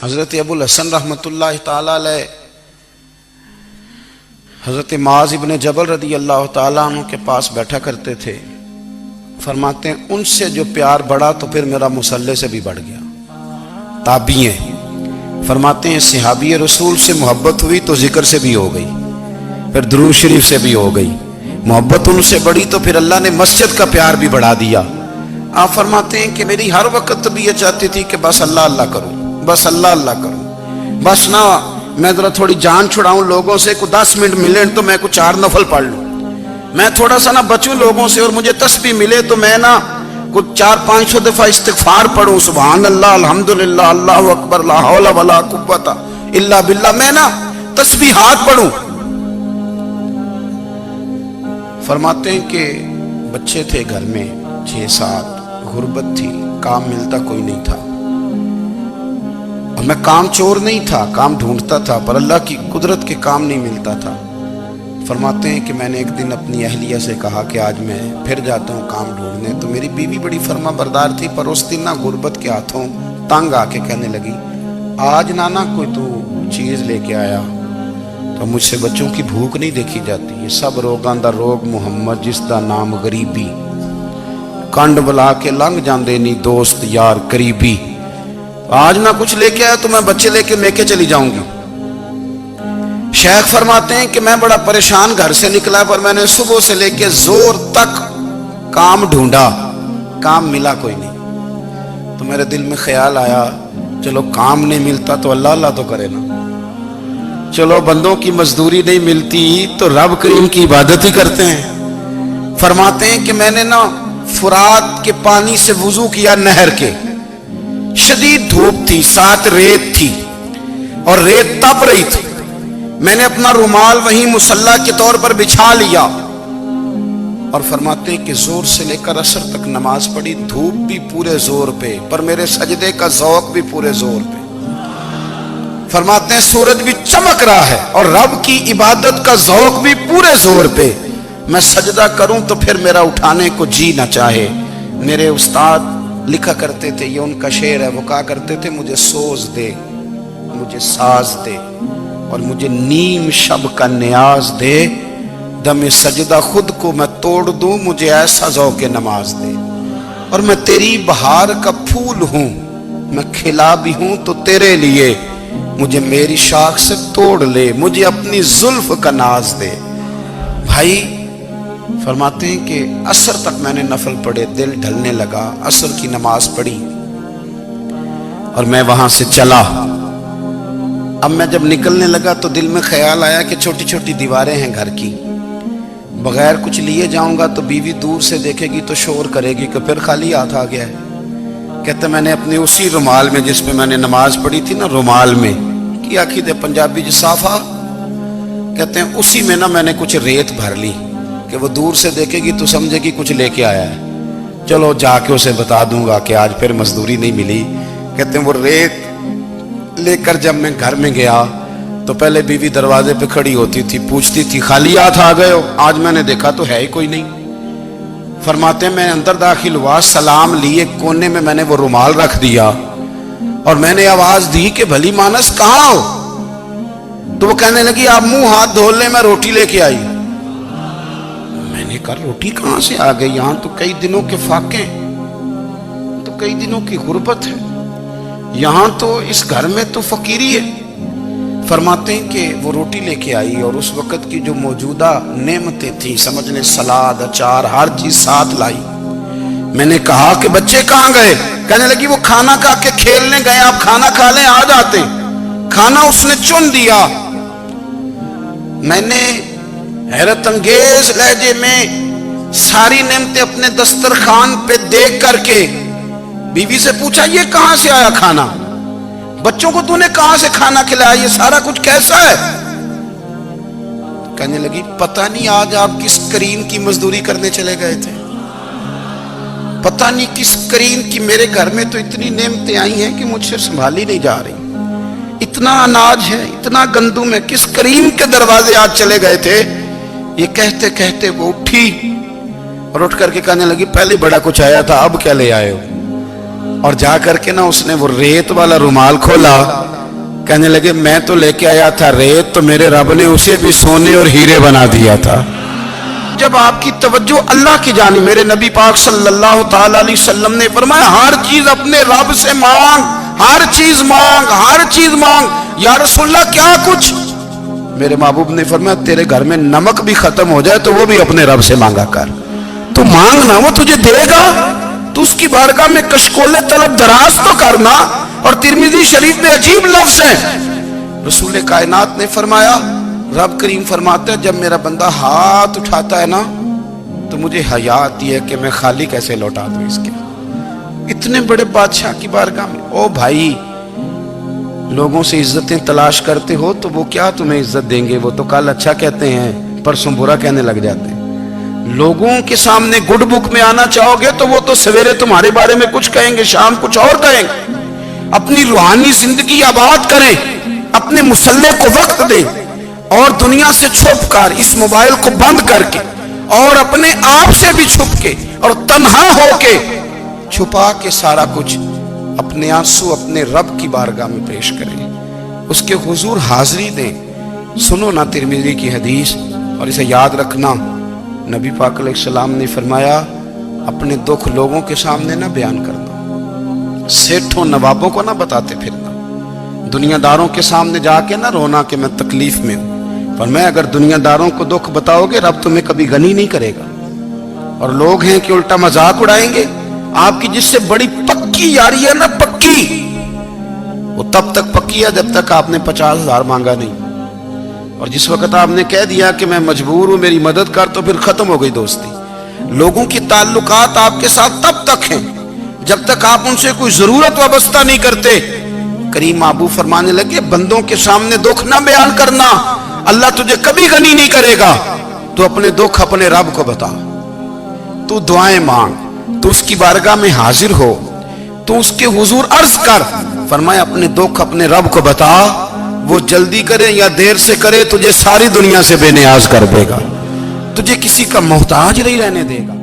حضرت ابو الحسن رحمۃ اللہ تعالی علیہ حضرت معاذ ابن جبل رضی اللہ تعالیٰ عنہ کے پاس بیٹھا کرتے تھے۔ فرماتے ہیں ان سے جو پیار بڑھا تو پھر میرا مصلی سے بھی بڑھ گیا۔ تابعی ہیں، فرماتے ہیں صحابی رسول سے محبت ہوئی تو ذکر سے بھی ہو گئی، پھر درود شریف سے بھی ہو گئی۔ محبت ان سے بڑھی تو پھر اللہ نے مسجد کا پیار بھی بڑھا دیا۔ آپ فرماتے ہیں کہ میری ہر وقت بھی یہ چاہتی تھی کہ بس اللہ اللہ کروں، بس اللہ اللہ کروں، بس نہ میں ذرا تھوڑی جان چھڑاؤں لوگوں سے، کوئی 10 منٹ ملے تو میں کوئی 4 نفل پڑھ لوں، میں تھوڑا سا نہ بچوں لوگوں سے، اور مجھے تسبیح ملے تو میں نہ کچھ 400-500 دفعہ استغفار پڑھوں، سبحان اللہ، الحمدللہ، اللہ اکبر، لا حول ولا قوت الا باللہ، میں نہ تسبیحات پڑھوں۔ فرماتے ہیں کہ بچے تھے گھر میں 6-7، غربت تھی، کام ملتا کوئی نہیں تھا، اور میں کام چور نہیں تھا، کام ڈھونڈتا تھا، پر اللہ کی قدرت کے کام نہیں ملتا تھا۔ فرماتے ہیں کہ میں نے ایک دن اپنی اہلیہ سے کہا کہ آج میں پھر جاتا ہوں کام ڈھونڈنے، تو میری بیوی بڑی فرما بردار تھی، پر اس دن نہ غربت کے ہاتھوں تنگ آ کے کہنے لگی آج نانا کوئی تو چیز لے کے آیا، تو مجھ سے بچوں کی بھوک نہیں دیکھی جاتی، یہ سب روگاں دا روگ محمد جس دا نام غریبی، کنڈ بلا کے لنگ جاندے نہیں دوست یار قریبی، آج نہ کچھ لے کے آیا تو میں بچے لے کے میکے چلی جاؤں گی۔ شیخ فرماتے ہیں کہ میں بڑا پریشان گھر سے نکلا، پر میں نے صبح سے لے کے زور تک کام ڈھونڈا، کام ملا کوئی نہیں، تو میرے دل میں خیال آیا چلو کام نہیں ملتا تو اللہ اللہ تو کرے نا، چلو بندوں کی مزدوری نہیں ملتی تو رب کریم کی عبادت ہی کرتے ہیں۔ فرماتے ہیں کہ میں نے نا فرات کے پانی سے وضو کیا، نہر کے، شدید دھوپ تھی، ساتھ ریت تھی اور ریت تپ رہی تھی، میں نے اپنا رومال وہیں مصلی کے طور پر بچھا لیا، اور فرماتے ہیں کہ زور سے لے کر عصر تک نماز پڑھی، دھوپ بھی پورے زور پہ، پر میرے سجدے کا ذوق بھی پورے زور پہ۔ فرماتے ہیں سورج بھی چمک رہا ہے اور رب کی عبادت کا ذوق بھی پورے زور پہ، میں سجدہ کروں تو پھر میرا اٹھانے کو جی نہ چاہے۔ میرے استاد لکھا کرتے تھے، یہ ان کا شعر ہے، وہ کہا کرتے تھے مجھے سوز دے، مجھے ساز دے، اور مجھے نیم شب کا نیاز دے، دم سجدہ خود کو میں توڑ دوں، مجھے ایسا ذوق نماز دے، اور میں تیری بہار کا پھول ہوں، میں کھلا بھی ہوں تو تیرے لیے، مجھے میری شاخ سے توڑ لے، مجھے اپنی زلف کا ناز دے۔ بھائی فرماتے ہیں کہ عصر تک میں نے نفل پڑھے، دل ڈھلنے لگا، عصر کی نماز پڑھی اور میں وہاں سے چلا۔ اب میں جب نکلنے لگا تو دل میں خیال آیا کہ چھوٹی چھوٹی دیواریں ہیں گھر کی، بغیر کچھ لیے جاؤں گا تو بیوی دور سے دیکھے گی تو شور کرے گی کہ پھر خالی ہاتھ آ گیا ہے۔ کہتے میں نے اپنے اسی رومال میں جس میں میں نے نماز پڑھی تھی نا، رومال میں کی آخی دے پنجابی جسافہ، کہتے ہیں اسی میں نا میں نے کچھ ریت بھر لی کہ وہ دور سے دیکھے گی تو سمجھے گی کچھ لے کے آیا ہے، چلو جا کے اسے بتا دوں گا کہ آج پھر مزدوری نہیں ملی۔ کہتے ہیں وہ ریت لے کر جب میں گھر میں گیا تو پہلے بیوی دروازے پہ کھڑی ہوتی تھی، پوچھتی تھی خالی ہاتھ آ گئے ہو؟ آج میں نے دیکھا تو ہے ہی کوئی نہیں۔ فرماتے ہیں میں اندر داخل ہوا، سلام لیے، کونے میں میں نے وہ رومال رکھ دیا اور میں نے آواز دی کہ بھلی مانس کہاں ہو؟ تو وہ کہنے لگی آپ منہ ہاتھ دھو لیں، میں روٹی لے کے آئی۔ میں نے کہا روٹی کہاں سے آ گئی؟ یہاں تو کئی دنوں کے فاقے، تو کئی دنوں کی غربت ہے، یہاں تو اس گھر میں تو فقیری ہے۔ فرماتے ہیں کہ وہ روٹی لے کے آئی اور اس وقت کی جو موجودہ نعمتیں تھیں، سمجھ لیں سلاد، اچار، ہر چیز ساتھ لائی۔ میں نے کہا کہ بچے کہاں گئے؟ کہنے لگی وہ کھانا کھا کے کھیلنے گئے، آپ کھانا کھا لیں آ جاتے۔ کھانا اس نے چن دیا۔ میں نے حیرت انگیز لہجے میں ساری نعمتیں اپنے دسترخوان پہ دیکھ کر کے بیوی سے پوچھا یہ کہاں سے آیا کھانا؟ بچوں کو تو نے کہاں سے کھانا کھلایا؟ یہ سارا کچھ کیسا ہے؟ کہنے لگی پتہ نہیں آج آپ کس کریم کی مزدوری کرنے چلے گئے تھے، پتہ نہیں کس کریم کی، میرے گھر میں تو اتنی نعمتیں آئی ہیں کہ مجھ سے سنبھالی نہیں جا رہی، اتنا اناج ہے، اتنا گندم ہے، کس کریم کے دروازے آج چلے گئے تھے؟ یہ کہتے کہتے وہ اٹھی اور اٹھ کر کے کہنے لگی پہلے بڑا کچھ آیا تھا، اب کیا لے آئے ہو؟ اور جا کر کے نا اس نے وہ ریت والا رومال کھولا کہنے لگے میں تو لے کے آیا تھا ریت، تو میرے رب نے اسے بھی سونے اور ہیرے بنا دیا تھا۔ جب آپ کی توجہ اللہ کی جانب، میرے نبی پاک صلی اللہ تعالی علیہ وسلم نے فرمایا ہر چیز اپنے رب سے مانگ، ہر چیز مانگ، ہر چیز مانگ۔ یا رسول اللہ کیا کچھ؟ میرے محبوب نے فرمایا تیرے گھر میں نمک بھی ختم ہو جائے تو وہ بھی اپنے رب سے مانگا کر، تو مانگنا وہ تجھے دے گا، تو اس کی بارگاہ میں کشکول طلب دراز تو کرنا۔ اور ترمذی شریف میں عجیب لفظ ہے، رسول کائنات نے فرمایا، رب کریم فرماتا ہے جب میرا بندہ ہاتھ اٹھاتا ہے نا تو مجھے حیا آتی ہے کہ میں خالی کیسے لوٹا دوں اس کے، اتنے بڑے بادشاہ کی بارگاہ میں۔ او بھائی، لوگوں سے عزتیں تلاش کرتے ہو تو وہ کیا تمہیں عزت دیں گے؟ وہ تو کل اچھا کہتے ہیں پرسوں برا کہنے لگ جاتے ہیں۔ لوگوں کے سامنے گڈ بک میں آنا چاہو گے تو وہ تو سویرے تمہارے بارے میں کچھ کہیں گے، شام کچھ اور کہیں گے۔ اپنی روحانی زندگی آباد کریں، اپنے مسلح کو وقت دیں، اور دنیا سے چھپ کر اس موبائل کو بند کر کے اور اپنے آپ سے بھی چھپ کے اور تنہا ہو کے چھپا کے سارا کچھ اپنے آنسو اپنے رب کی بارگاہ میں پیش کریں، اس کے حضور حاضری دیں۔ سنو نا ترمذی کی حدیث، اور اسے یاد رکھنا، نبی پاک علیہ السلام نے فرمایا اپنے دکھ لوگوں کے سامنے نہ بیان کرنا، سیٹھوں نوابوں کو نہ بتاتے پھرنا، دنیا داروں کے سامنے جا کے نہ رونا کہ میں تکلیف میں ہوں۔ فرمایا اگر دنیا داروں کو دکھ بتاؤ گے رب تمہیں کبھی غنی نہیں کرے گا، اور لوگ ہیں کہ الٹا مذاق اڑائیں گے۔ آپ کی جس سے بڑی پکی یاری ہے نا، پکی، وہ تب تک پکی ہے جب تک آپ نے 50,000 مانگا نہیں، اور جس وقت آپ نے کہہ دیا کہ میں مجبور ہوں میری مدد کر تو پھر ختم ہو گئی دوستی۔ لوگوں کی تعلقات آپ کے ساتھ تب تک ہیں جب تک آپ ان سے کوئی ضرورت وابستہ نہیں کرتے۔ کریم محبوب فرمانے لگے بندوں کے سامنے دکھ نہ بیان کرنا، اللہ تجھے کبھی غنی نہیں کرے گا۔ تو اپنے دکھ اپنے رب کو بتا، تو دعائیں مانگ، تو اس کی بارگاہ میں حاضر ہو، تو اس کے حضور عرض کر۔ فرمایا اپنے دکھ اپنے رب کو بتا، وہ جلدی کرے یا دیر سے کرے تجھے ساری دنیا سے بے نیاز کر دے گا، تجھے کسی کا محتاج نہیں رہنے دے گا۔